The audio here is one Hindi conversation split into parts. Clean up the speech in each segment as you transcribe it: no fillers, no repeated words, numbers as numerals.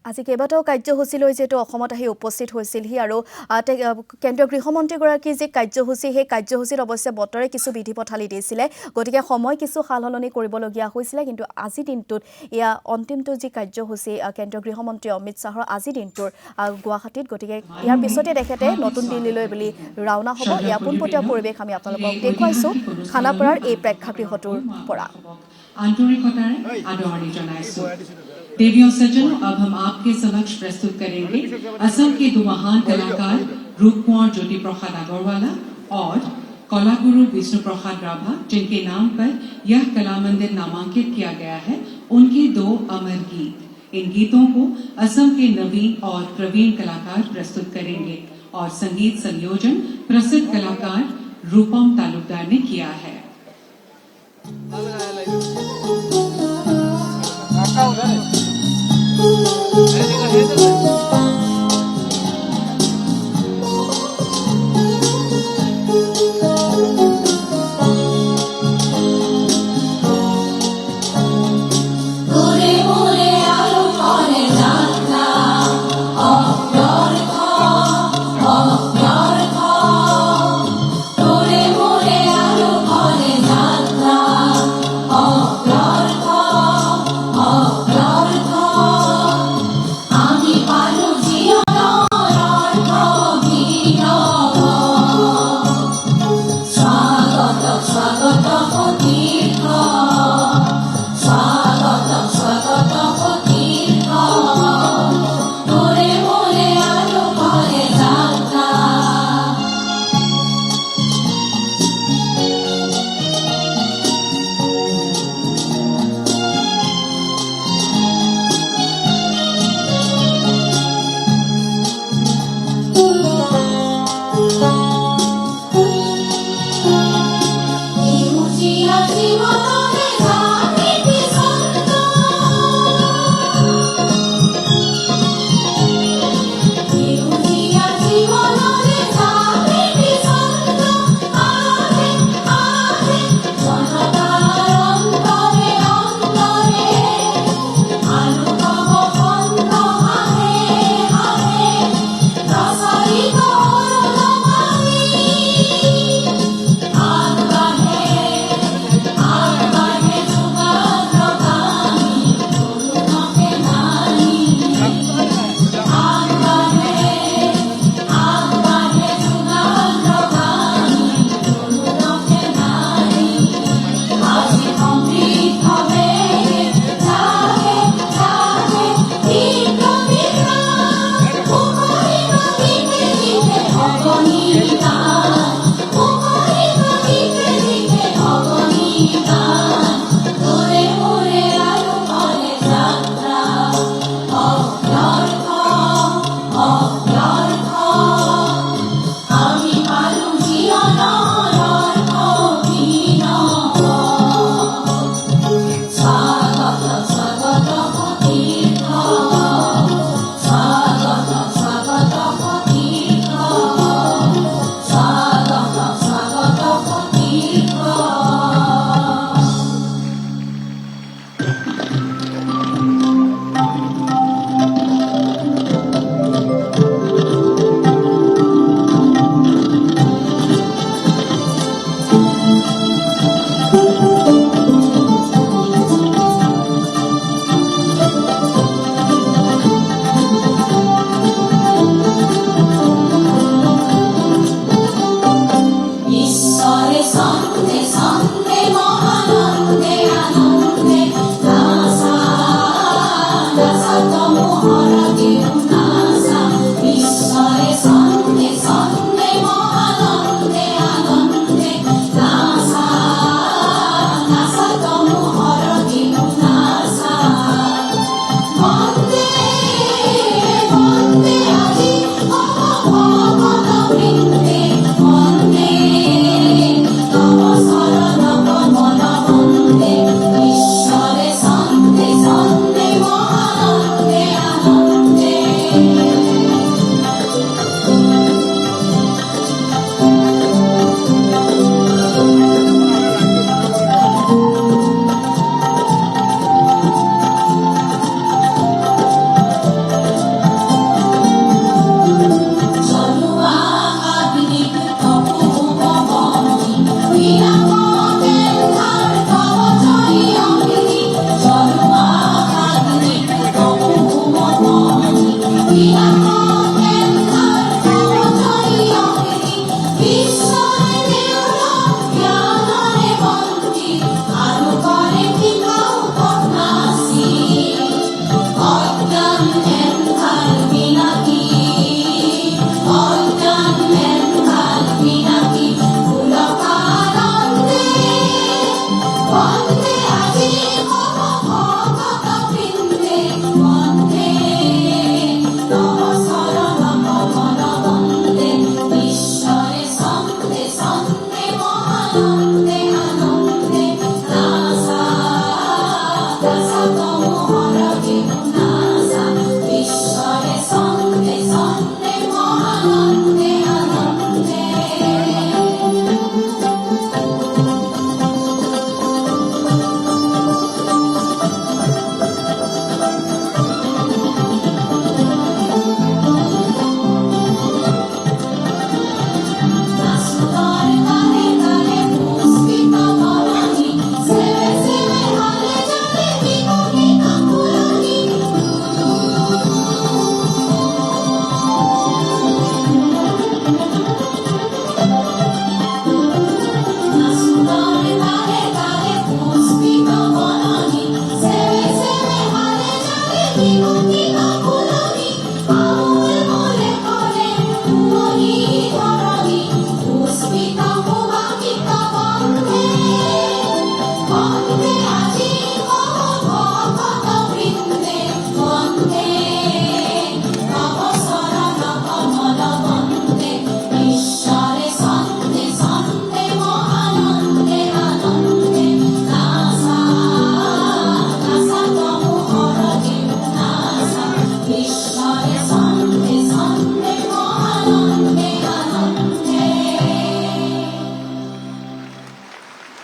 আজি কেইবাটাও কাৰ্যসূচী লৈ যেটো অসমত আহি উপস্থিত হৈছিলহি আৰু কেন্দ্ৰীয় গৃহমন্ত্ৰীগৰাকী যে কাৰ্যসূচী সেই কাৰ্যসূচীত অৱশ্যে বতৰে কিছু বিধি পথালি দিছিলে গতিকে সময় কিছু সালসলনি কৰিবলগীয়া হৈছিলে কিন্তু আজি দিনটোত ইয়া অন্তিমটো যি কাৰ্যসূচী কেন্দ্ৰীয় গৃহমন্ত্ৰী অমিত শাহৰ আজি দিনটোৰ গুৱাহাটীত গতিকে ইয়াৰ পিছতে দেখেতে নতুন দিল্লীলৈ বুলি ৰাওনা হ'ব ইয়া পোনপটীয়া পৰিৱেশ আমি আপোনালোকক দেখুৱাইছো খানাপাৰাৰ এই প্ৰেক্ষাগৃহটোৰ পৰা আন্তৰিকতাৰে আদৰণি জনাইছো देवियों सज्जनों अब हम आपके समक्ष प्रस्तुत करेंगे असम के दो महान कलाकार रूप कुंवर ज्योति प्रसाद अग्रवाला और कलागुरु विष्णु प्रसाद राभा जिनके नाम पर यह कला मंदिर नामांकित किया गया है उनके दो अमर गीत। इन गीतों को असम के नवीन और प्रवीण कलाकार प्रस्तुत करेंगे और संगीत संयोजन प्रसिद्ध कलाकार रूपम तालुकदार ने किया है। Oh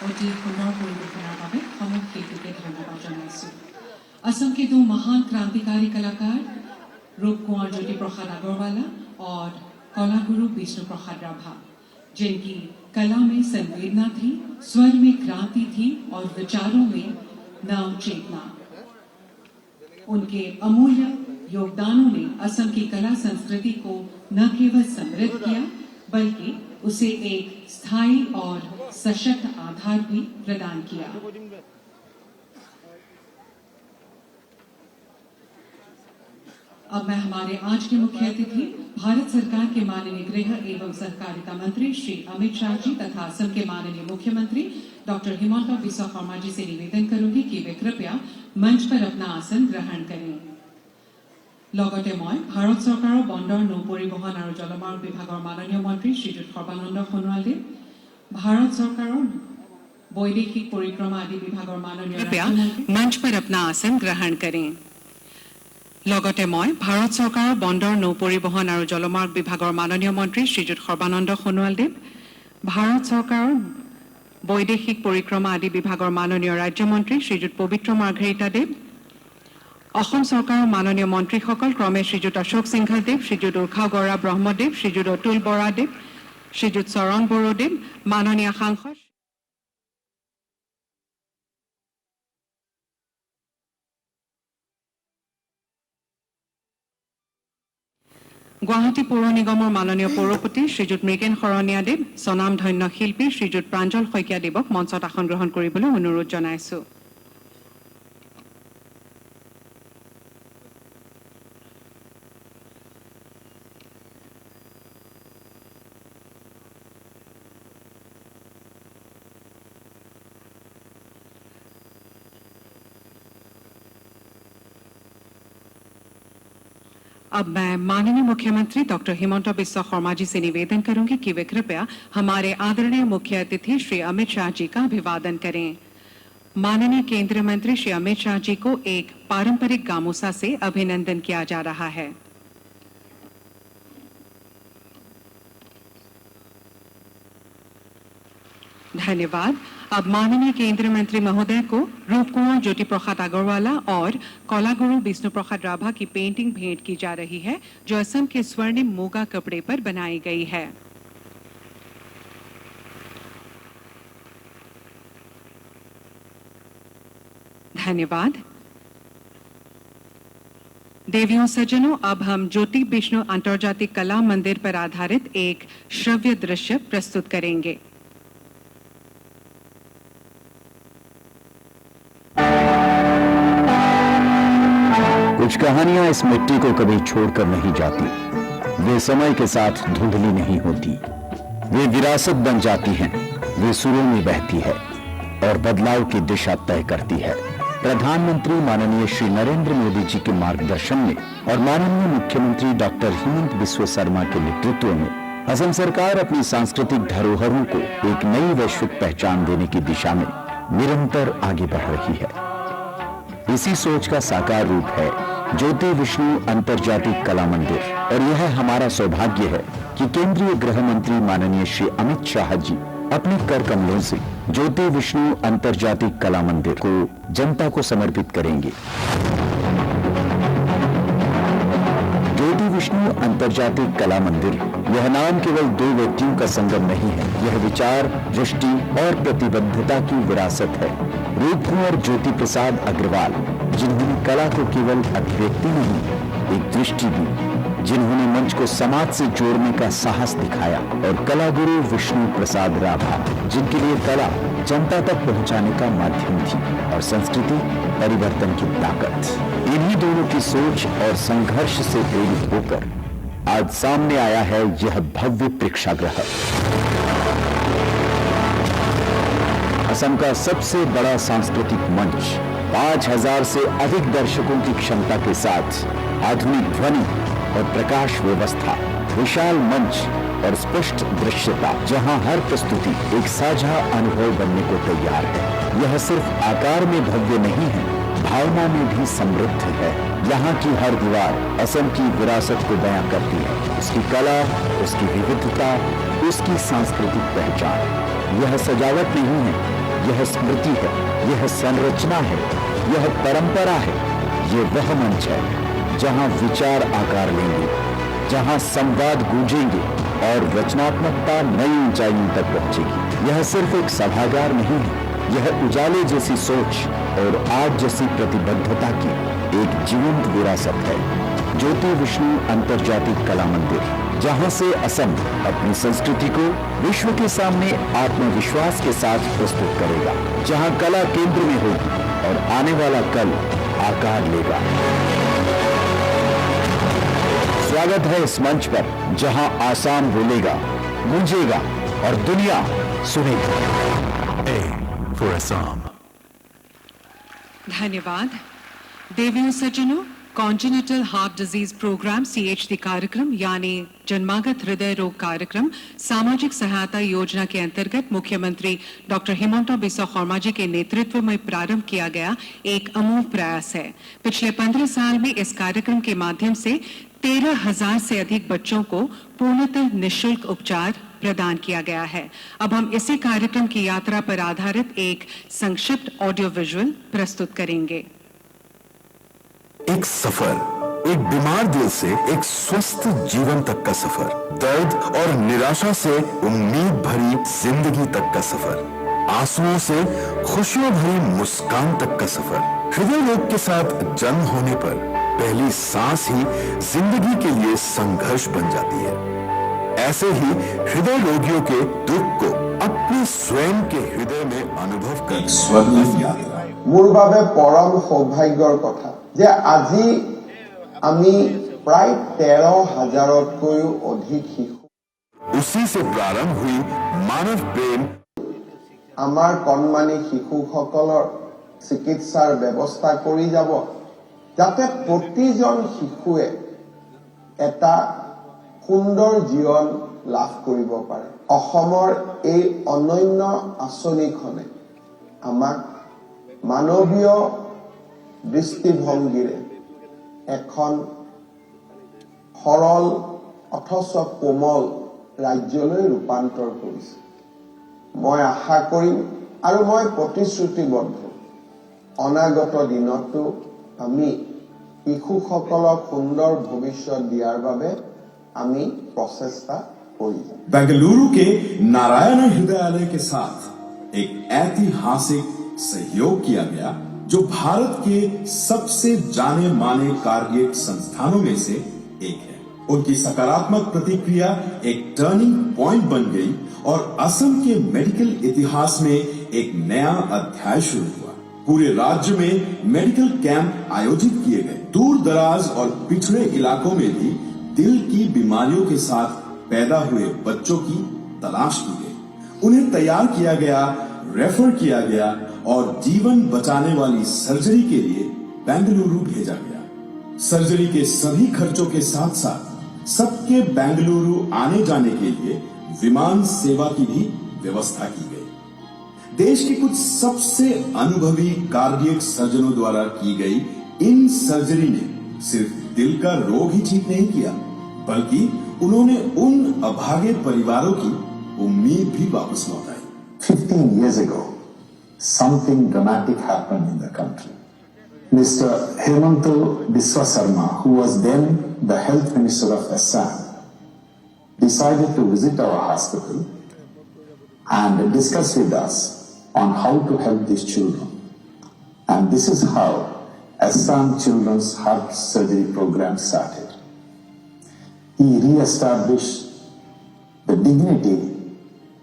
অতি সুন্দৰ পৰিৱেশনাৰ বাবে সমগ্ৰ শিল্পীকে ধন্যবাদ জনাইছোঁ। असम के दो महान क्रांतिकारी कलाकार रूप कुंवर ज्योति प्रसाद अग्रवाला और कला गुरु विष्णु प्रसाद राभा, जिनकी कला में संवेदना थी, स्वर में क्रांति थी और विचारों में नव चेतना। उनके अमूल्य योगदानों ने असम की कला संस्कृति को न केवल समृद्ध किया बल्कि उसे एक स्थायी और सशक्त आधार भी प्रदान किया। अब मैं हमारे आज के मुख्य अतिथि भारत सरकार के माननीय गृह एवं सहकारिता मंत्री श्री अमित शाह जी तथा असम के माननीय मुख्यमंत्री डॉक्टर हिमंता बिस्वा शर्मा जी से निवेदन करूंगी कि वे कृपया मंच पर अपना आसन ग्रहण करें। লগতে মই ভাৰত চৰকাৰৰ বন্দৰ নৌ পৰিবহণ আৰু জলমাৰ্গ বিভাগৰ মাননীয় মন্ত্ৰী শ্ৰীযুত সৰ্বানন্দ সোণোৱালদেৱ, ভাৰত চৰকাৰৰ বৈদেশিক পৰিক্ৰমা আদি বিভাগৰ মাননীয় মঞ্চ पर अपना आसन ग्रहण करें। লগতে মই ভাৰত চৰকাৰৰ বন্দৰ নৌ পৰিবহণ আৰু জলমাৰ্গ বিভাগৰ মাননীয় মন্ত্ৰী শ্ৰীযুত সৰ্বানন্দ সোণোৱালদেৱ, ভাৰত চৰকাৰৰ বৈদেশিক পৰিক্ৰমা আদি বিভাগৰ মাননীয় ৰাজ্যমন্ত্ৰী শ্ৰীযুত পবিত্ৰ মাৰ্ঘেৰিটা দেৱ, অসম চৰকাৰৰ মাননীয় মন্ত্ৰীসকল ক্ৰমে শ্ৰীযুত অশোক সিংঘলদেৱ, শ্ৰীযুত উৰ্খাও গৌৰা ব্ৰহ্মদেৱ, শ্ৰীযুত অতুল বৰাদেৱ, শ্ৰীযুত চৰণ বড়োদেৱ, মাননীয় সাংসদ গুৱাহাটী পৌৰ নিগমৰ মাননীয় পৌৰপতি শ্ৰীযুত মৃগেন শৰণীয়াদেৱ, স্বনামধন্য শিল্পী শ্ৰীযুত প্ৰাঞ্জল শইকীয়াদেৱক মঞ্চত আসন গ্ৰহণ কৰিবলৈ অনুৰোধ জনাইছোঁ। अब मैं माननीय मुख्यमंत्री डॉक्टर हिमंता बिस्वा शर्मा जी से निवेदन करूंगी कि वे कृपया हमारे आदरणीय मुख्य अतिथि श्री अमित शाह जी का अभिवादन करें। माननीय केंद्रीय मंत्री श्री अमित शाह जी को एक पारंपरिक गामोसा से अभिनंदन किया जा रहा है। धन्यवाद। अब माननीय केंद्रीय मंत्री महोदय को रूप कुंवर ज्योति प्रसाद अग्रवाला और कला गुरु विष्णु प्रसाद राभा की पेंटिंग भेंट की जा रही है, जो असम के स्वर्णिम मोगा कपड़े पर बनाई गई है। धन्यवाद। देवियों सज्जनों, अब हम ज्योति विष्णु अंतर्जातिक कला मंदिर पर आधारित एक श्रव्य दृश्य प्रस्तुत करेंगे। कुछ कहानियां इस मिट्टी को कभी छोड़कर नहीं जाती। वे समय के साथ धुंधली नहीं होती, वे विरासत बन जाती हैं। वे सुरों में बहती है और बदलाव की दिशा तय करती है। प्रधानमंत्री माननीय श्री नरेंद्र मोदी जी के मार्गदर्शन में और माननीय मुख्यमंत्री डॉक्टर हिमंत बिस्वा शर्मा के नेतृत्व में असम सरकार अपनी सांस्कृतिक धरोहरों को एक नई वैश्विक पहचान देने की दिशा में निरंतर आगे बढ़ रही है। इसी सोच का साकार रूप है ज्योति विष्णु अंतर्जातिक कला मंदिर, और यह हमारा सौभाग्य है कि केंद्रीय गृह मंत्री माननीय श्री अमित शाह जी अपने कर कमलों से ज्योति विष्णु अंतर्जातिक कला मंदिर को जनता को समर्पित करेंगे। ज्योति विष्णु अंतर्जातिक कला मंदिर, यह नाम केवल दो व्यक्तियों का संगम नहीं है, यह विचार, दृष्टि और प्रतिबद्धता की विरासत है। रूप कुंवर ज्योति प्रसाद अग्रवाल जिन्होंने कला को केवल अभिव्यक्ति नहीं, एक दृष्टि दी, जिन्होंने मंच को समाज से जोड़ने का साहस दिखाया, और कला गुरु विष्णु प्रसाद राभा, जिनके लिए कला जनता तक पहुंचाने का माध्यम थी और संस्कृति परिवर्तन की ताकत। इन्हीं दोनों की सोच और संघर्ष से प्रेरित होकर आज सामने आया है यह भव्य प्रेक्षागृह। असम का सबसे बड़ा सांस्कृतिक मंच 5000 से अधिक दर्शकों की क्षमता के साथ आधुनिक ध्वनि और प्रकाश व्यवस्था, विशाल मंच और स्पष्ट दृश्यता, जहां हर प्रस्तुति एक साझा अनुभव बनने को तैयार है। यह सिर्फ आकार में भव्य नहीं है, भावना में भी समृद्ध है। यहाँ की हर दीवार असम की विरासत को बयां करती है, उसकी कला, उसकी विविधता, उसकी सांस्कृतिक पहचान। यह सजावट नहीं है, यह स्मृति है, यह संरचना है, यह परंपरा है। यह वह मंच है जहां विचार आकार लेंगे, जहां संवाद गूंजेंगे और रचनात्मकता नई ऊंचाइयों तक पहुंचेगी। यह सिर्फ एक सभागार नहीं है, यह उजाले जैसी सोच और आग जैसी प्रतिबद्धता की एक जीवंत विरासत है। ज्योति विष्णु अंतर्जातिक कला मंदिर, जहां से असम अपनी संस्कृति को विश्व के सामने आत्मविश्वास के साथ प्रस्तुत करेगा, जहां कला केंद्र में होगी और आने वाला कल आकार लेगा। स्वागत है इस मंच पर, जहां आसाम बोलेगा, गूंजेगा और दुनिया सुनेगी। For Assam. धन्यवाद। देवियों सज्जनों, congenital heart disease programme CHD कार्यक्रम यानी जन्मागत हृदय रोग कार्यक्रम सामाजिक सहायता योजना के अंतर्गत मुख्यमंत्री डॉक्टर हिमंता बिस्वा शर्मा जी के नेतृत्व में प्रारंभ किया गया एक अमूल्य प्रयास है। पिछले 15 साल में इस कार्यक्रम के माध्यम से 13,000 से अधिक बच्चों को पूर्णतः निःशुल्क उपचार प्रदान किया गया है। अब हम इसी कार्यक्रम की यात्रा पर आधारित एक संक्षिप्त ऑडियो विजुअल प्रस्तुत करेंगे। एक सफर, एक बीमार दिल से एक स्वस्थ जीवन तक का सफर, दर्द और निराशा से उम्मीद भरी जिंदगी तक का सफर, आंसुओं से खुशियों भरी मुस्कान तक का सफर। हृदय रोग के साथ जन्म होने पर पहली सांस ही जिंदगी के लिए संघर्ष बन जाती है। ऐसे ही हृदय रोगियों के दुख को अपने स्वयं के हृदय में अनुभव कर स्वर्णिम यात्रा। मोर बाबे परम सौभाग्यर कथा जे আজি আমি प्राय 13,000 अधिक शिशु उसी से प्रारंभ हुई मानव प्रेम आमार कणमानी शिशुসকলৰ চিকিৎসাৰ ব্যৱস্থা কৰি যাব যাতে প্ৰতিজন শিশুৱে এটা সুন্দৰ জীৱন লাভ কৰিব পাৰে। অসমৰ এই অনন্য আঁচনিখনে আমাক মানৱীয় দৃষ্টিভংগীৰে এখন সৰল অথচ কোমল ৰাজ্যলৈ ৰূপান্তৰ কৰিছে। মই আশা কৰিম আৰু মই প্ৰতিশ্ৰুতিবদ্ধ অনাগত দিনতো আমি শিশুসকলক সুন্দৰ ভৱিষ্যত দিয়াৰ বাবে আমি প্ৰচেষ্টা কৰি যাম। बेंगलुरु के नारायण हृदयालय के साथ एक ऐतिहासिक सहयोग किया गया जो भारत के सबसे जाने माने कार्डियक संस्थानों में से एक है। उनकी सकारात्मक प्रतिक्रिया एक टर्निंग पॉइंट बन गई और असम के मेडिकल इतिहास में एक नया अध्याय शुरू हुआ। पूरे राज्य में मेडिकल कैंप आयोजित किए गए। दूर दराज और पिछड़े इलाकों में भी दिल की बीमारियों के साथ पैदा हुए बच्चों की तलाश की गई, उन्हें तैयार किया गया, रेफर किया गया और जीवन बचाने वाली सर्जरी के लिए बेंगलुरु भेजा गया। सर्जरी के सभी खर्चों के साथ साथ सबके बेंगलुरु आने जाने के लिए विमान सेवा की भी व्यवस्था की गई। देश के कुछ सबसे अनुभवी कार्डियक सर्जनों द्वारा की गई इन सर्जरी ने सिर्फ दिल का रोग ही ठीक नहीं किया, बल्कि उन्होंने उन अभागे परिवारों की उम्मीद भी वापस लौटाई। 15 years ago, something dramatic happened in the country. Mr. Hemanta Biswa Sharma, who was then the Health Minister of Assam, decided to visit our hospital and discuss with us on how to help these children. And this is how Assam Children's Heart Surgery Program started. He re-established the dignity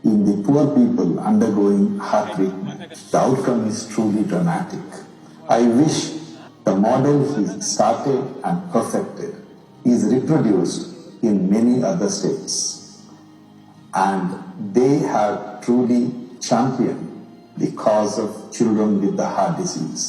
in the poor people undergoing heart treatment. The outcome is truly dramatic. I wish the model he started and perfected is reproduced in many other states, and they have truly championed the cause of children with the heart disease.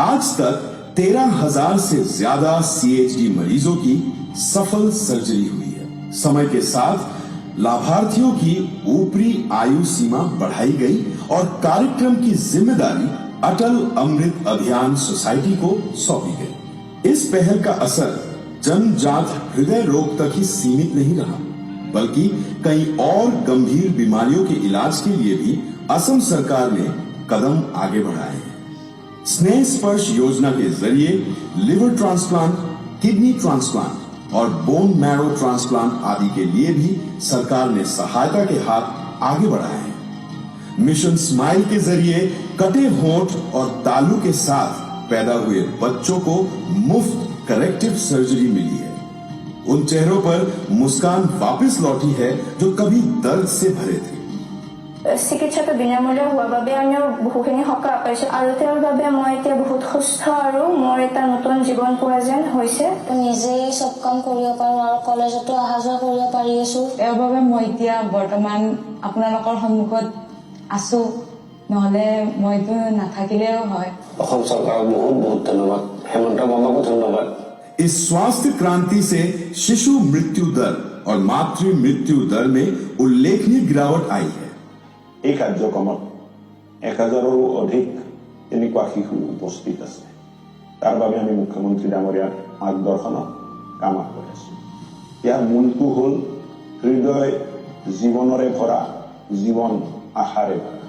आज तक 13,000 से ज्यादा CHD मरीजों की सफल सर्जरी हुई है। समय के साथ लाभार्थियों की ऊपरी आयु सीमा बढ़ाई गई और कार्यक्रम की जिम्मेदारी अटल अमृत अभियान सोसाइटी को सौंपी गई। इस पहल का असर जन्मजात हृदय रोग तक ही सीमित नहीं रहा, बल्कि कई और गंभीर बीमारियों के इलाज के लिए भी असम सरकार ने कदम आगे बढ़ाए हैं। स्नेह स्पर्श योजना के जरिए लिवर ट्रांसप्लांट, किडनी ट्रांसप्लांट और बोन मैरो ट्रांसप्लांट आदि के लिए भी सरकार ने सहायता के हाथ आगे बढ़ाए हैं। मिशन स्माइल के जरिए कटे होंठ और तालू के साथ पैदा हुए बच्चों को मुफ्त करेक्टिव सर्जरी मिली है। उन चेहरों पर मुस्कान वापस लौटी है जो कभी दर्द से भरे थे। চিকিৎসাটো বিনামূলীয়া হোৱাৰ বাবে আমি বহুখিনি সকাহ পাইছো আৰু তেওঁৰ বাবে মই এতিয়া বহুত সুস্থ আৰু মোৰ এটা নতুন জীৱন পোৱা যেন হৈছে। নিজে সব কাম কৰিব পাৰো আৰু কলেজতো অহা যোৱা কৰিব পাৰি আছো। ইয়াৰ বাবে মই এতিয়া বৰ্তমান আপোনালোকৰ সন্মুখত আছো, নহলে মইতো নাথাকিলেও হয়। অসম চৰকাৰক বহুত বহুত ধন্যবাদ, হেমন্ত মামাকো ধন্যবাদ। इस स्वास्थ्य क्रांति से शिशु मृत्यु दर और मातृ मृत्यु दर में उल्लेखनीय गिरावट आई है। এই কাৰ্যক্ৰমত 1000ৰো অধিক এনেকুৱা শিশু উপস্থিত আছে। তাৰ বাবে আমি মুখ্যমন্ত্ৰী ডাঙৰীয়াৰ মাৰ্গদৰ্শনত কাম কৰি আছো। ইয়াৰ মূলটো হ'ল হৃদয় জীৱনৰে ভৰা, জীৱন আশাৰে ভৰা।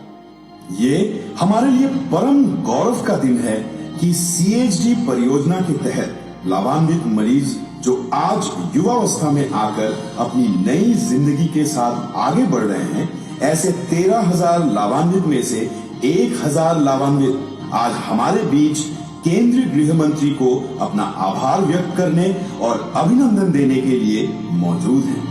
ये हमारे लिए परम गौरव का दिन है कि CHD परियोजना के तहत लाभान्वित मरीज जो आज युवावस्था में आकर अपनी नई जिंदगी के साथ आगे बढ़ रहे हैं, ऐसे 13,000 लाभान्वित में से 1,000 लाभान्वित आज हमारे बीच केंद्रीय गृह मंत्री को अपना आभार व्यक्त करने और अभिनंदन देने के लिए मौजूद हैं।